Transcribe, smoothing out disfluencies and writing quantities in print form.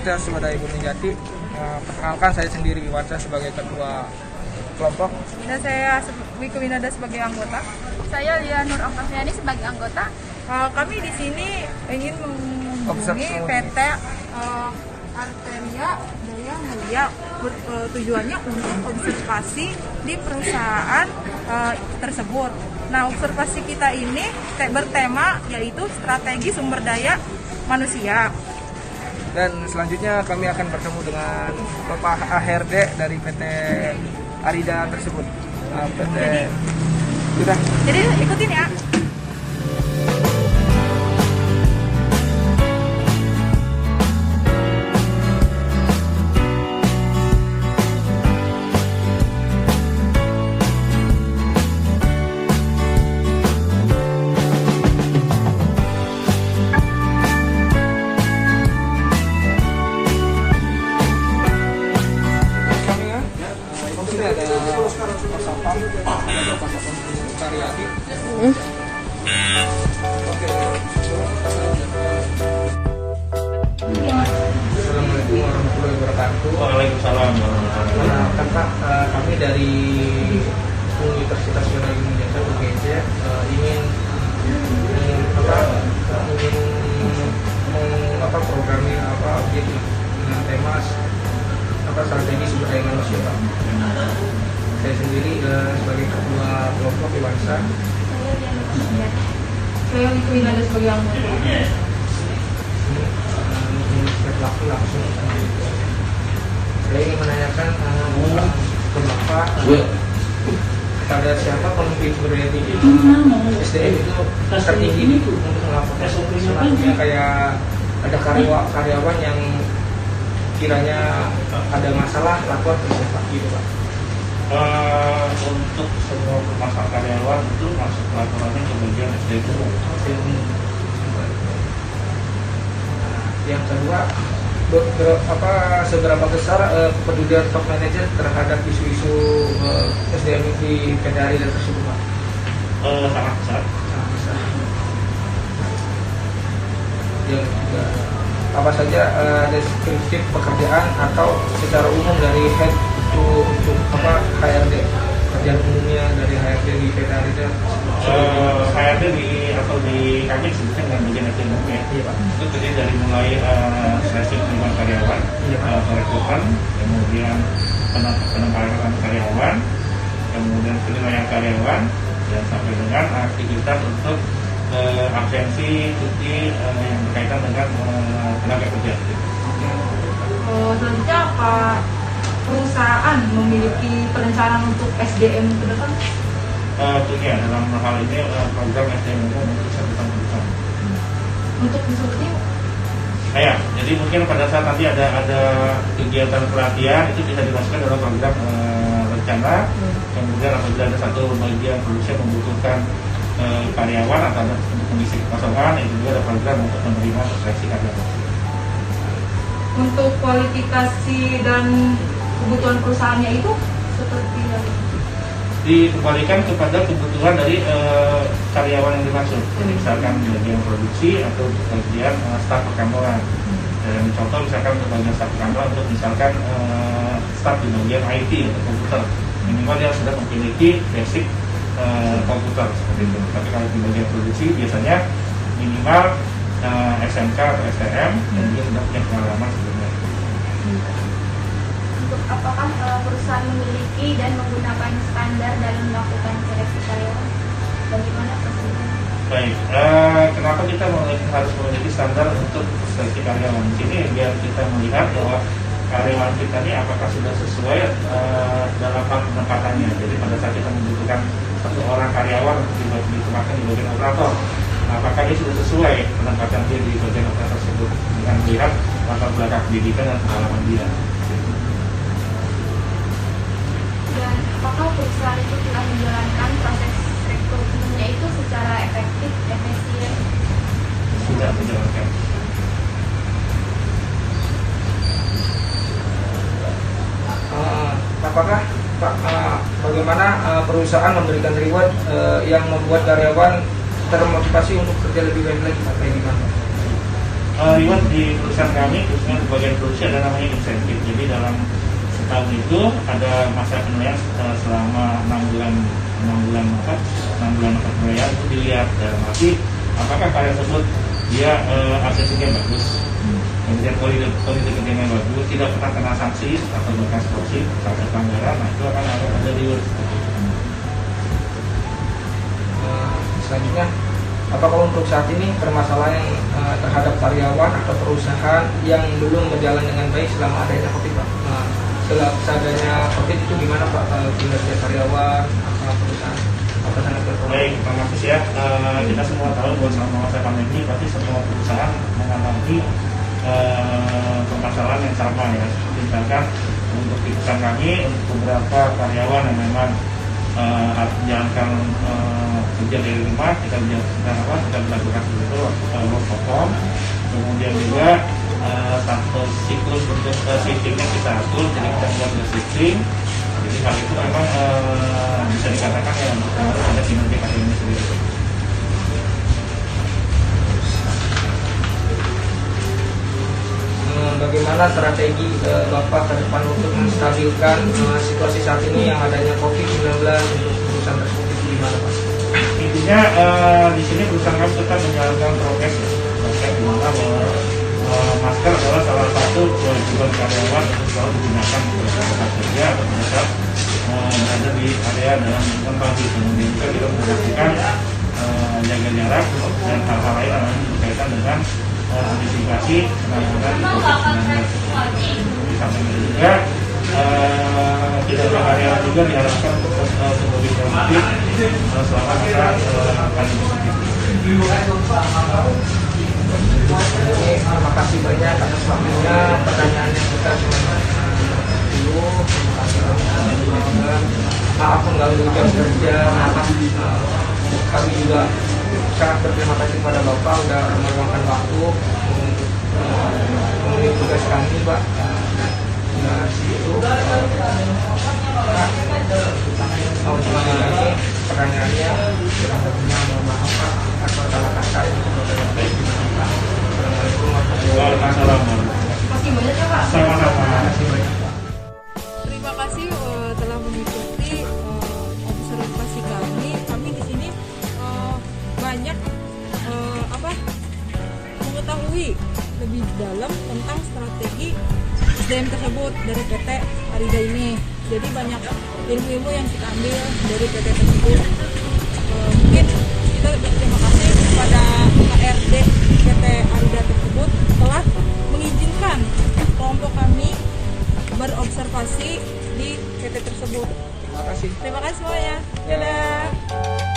Universitas Swadaya Gunung Jati. Perkenalkan, saya sendiri Iwansa sebagai ketua kelompok. Dan saya Wika Winada sebagai anggota. Saya Lia Nur Oktaviani sebagai anggota. Kami di sini ingin menghubungi PT Arteria Daya Mulia. Tujuannya untuk observasi di perusahaan tersebut. Nah, observasi kita ini bertema yaitu strategi sumber daya manusia. Dan selanjutnya kami akan bertemu dengan Bapak AHRD dari PT Arida tersebut. PT sudah. Jadi ikutin ya. Assalamualaikum warahmatullahi wabarakatuh. Waalaikumsalam warahmatullahi wabarakatuh. Pak, kami dari Universitas Swadaya Gunung Jati UGJ ingin programnya objektif dengan tema strategi sumber daya manusia, Pak. Saya sendiri sebagai ketua kelompok Iwansa. Saya Wika Winada sebagai anggota. Langsung saya ingin menanyakan ke Bapak pada siapa pemimpin sumber daya tinggi SDM itu tertinggi itu untuk melakukan selanjutnya, kayak ada karyawan yang kiranya ada masalah lapor ke siapa gitu, Pak? Untuk semua masalah karyawan itu masuk laporannya ke bagian SDM. Yang kedua, seberapa besar kepedulian top manager terhadap isu-isu SDM di PT Arida tersebut, Pak? Sangat besar. Sangat besar. Yang ketiga, apa saja deskripsi pekerjaan atau secara umum dari head untuk HRD, kerjaan umumnya dari HRD di PT Arida? HRD di kami sebutnya dengan bagian SDM ya. Iya, Pak. Itu terdiri dari mulai seleksi penerimaan karyawan, perekrutan, kemudian penempatan karyawan, kemudian penilaian karyawan, dan sampai dengan aktivitas untuk absensi, cuti yang berkaitan dengan tenaga kerja. Selanjutnya apa perusahaan memiliki perencanaan untuk SDM ke depan? Tentunya dalam hal ini program SDM untuk satuan perusahaan. Untuk seperti Jadi mungkin pada saat nanti ada kegiatan pelatihan itu bisa dimasukkan dalam program rencana. Kemudian apabila ada satu bagian produksi yang membutuhkan karyawan atau untuk mengisi kekosongan, itu juga ada program untuk menerima seleksi karyawan. untuk kualifikasi dan kebutuhan perusahaannya itu seperti apa? Dikembalikan kepada kebutuhan dari karyawan yang dimaksud. Jadi misalkan bagian produksi atau bagian staf perkantoran. Dan contoh misalkan untuk bagian staf perkantoran untuk misalkan staf di bagian IT atau komputer, minimal dia sudah memiliki basic komputer seperti itu. Tapi kalau di bagian produksi biasanya minimal SMK atau STM dan dia sudah punya pengalaman sebelumnya. Untuk apakah perusahaan memiliki dan menggunakan standar dalam melakukan seleksi karyawan? Bagaimana prosedurnya? Baik, kenapa kita harus memiliki standar untuk seleksi karyawan? Di sini biar kita melihat bahwa karyawan kita ini apakah sudah sesuai dalam hal penempatannya. Jadi pada saat kita membutuhkan satu orang karyawan untuk ditempatkan di bagian operator, apakah dia sudah sesuai penempatan dia di bagian operator tersebut dengan melihat latar belakang pendidikan dan pengalaman dia. Dan apakah perusahaan itu telah menjalankan proses rekrutmennya itu secara efektif, efisien? Sudah menjalankan. Apakah Pak, bagaimana perusahaan memberikan reward yang membuat karyawan termotivasi untuk kerja lebih baik lagi, Pak? Kayak gimana? reward di perusahaan kami, khususnya di bagian produksi ada namanya insentif. Jadi dalam setahun itu ada masa penilaian selama 6 bulan penilaian itu dilihat dalam arti apakah karya tersebut dia artistiknya bagus, kemudian kualitas kerjanya bagus, tidak pernah kena sanksi atau bahkan korupsi saat pelanggaran, nah itu akan ada reward. Selanjutnya, apakah untuk saat ini permasalahan terhadap karyawan atau perusahaan yang belum berjalan dengan baik selama adanya COVID, Pak? Setelah adanya COVID itu gimana, Pak, kinerja karyawan atau perusahaan? Baik, Pak Markus ya, kita semua tahu bahwa selama masa pandemi pasti semua perusahaan mengalami permasalahan yang sama ya. Seperti misalkan untuk di perusahaan kami, untuk beberapa karyawan yang memang harus menjalankan kerja dari rumah, kita melakukan itu work from home. Kemudian juga satu siklus untuk shiftingnya kita atur, jadi kita buat shifting. Jadi hal itu memang bisa dikatakan ya untuk ada kinerja karya ini sendiri. Bagaimana strategi Bapak ke depan untuk menstabilkan situasi saat ini yang adanya COVID-19 untuk perusahaan tersebut itu gimana, Pak? Intinya di sini perusahaan kami tetap menjalankan prokes ya. Prokes di mana bahwa masker adalah salah satu kewajiban karyawan untuk selalu digunakan untuk tempat kerja atau saat berada di area dalam lingkungan pabrik. Kemudian juga kita memastikan jaga jarak dan hal-hal lain yang berkaitan dengan antisipasi penanganan COVID-19. Di samping itu juga kinerja karyawan juga diharapkan untuk lebih produktif selama masa pandemi. Terima kasih banyak atas waktunya. Pertanyaannya kita cuma dulu. Maaf mengganggu jam kerja. Kami juga sangat berterima kasih kepada Bapak sudah meluangkan waktu untuk memenuhi tugas kami, Pak. Itu lagi pertanyaannya. Mohon maaf, Pak, atas salah kata yang Masih banyak ya, Pak? Sama-sama. Terima kasih telah mengikuti observasi kami. Kami di sini banyak mengetahui lebih dalam tentang strategi SDM tersebut dari PT Arida ini. Jadi banyak ilmu-ilmu yang kita ambil dari PT tersebut. Mungkin kita berterima kasih kepada HRD PT Arida tersebut telah mengizinkan kelompok kami berobservasi di PT tersebut. Terima kasih. Terima kasih semuanya. Dadah.